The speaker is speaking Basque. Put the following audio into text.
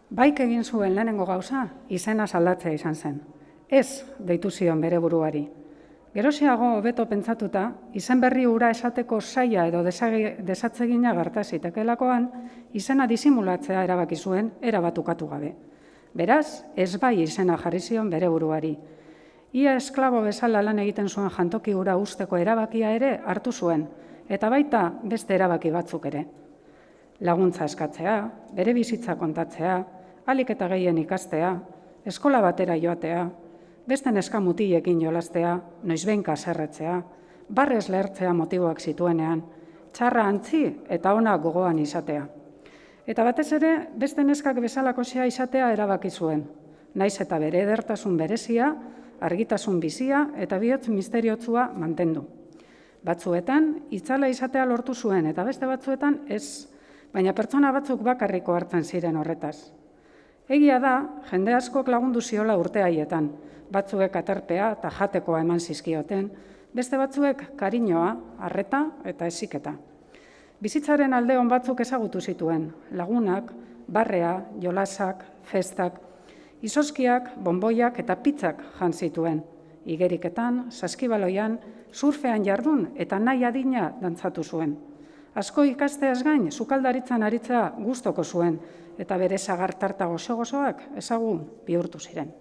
Baik egin zuen lehenengo gauza, izena aldatzea izan zen. Ez deitu zion bere buruari. Geroxeago hobeto pentsatuta, izen berri hura esateko saia edo desatzegina gerta zitekeelakoan, izena disimulatzea erabaki zuen, erabat ukatu gabe. Beraz, ez bai izena jarri zion bere buruari. Ia esklabo bezala lan egiten zuen jantoki hura usteko erabakia ere hartu zuen, eta baita beste erabaki batzuk ere. Laguntza eskatzea, bere bizitza kontatzea, ahalik eta gehien ikastea, eskola batera joatea, beste neska mutilekin jolastea, noizbehinka haserretzea, barrez lehertzea motiboak zituenean, txarra antzi eta ona gogoan izatea. Eta batez ere, beste neskak bezalakoxea izatea erabaki zuen, naiz eta bere edertasun berezia, argitasun bizia eta bihotz misteriotsua mantendu. Batzuetan, itzala izatea lortu zuen eta beste batzuetan ez, baina pertsona batzuk bakarriko hartzen ziren horretaz. Egia da, jende askok lagundu ziola urte haietan, batzuek aterpea eta jatekoa eman zizkioten, beste batzuek kariñoa, arreta eta heziketa. Bizitzaren alde on batzuk ezagutu zituen, lagunak, barrea, jolasak, festak, izozkiak, bonboiak eta pizzak jan zituen, igeriketan, saskibaloian, surfean jardun eta nahi adina dantzatu zuen. Asko ikasteaz gain, sukaldaritzan aritzea gustoko zuen, eta bere sagar tarta gozo-gozoak ezagun bihurtu ziren.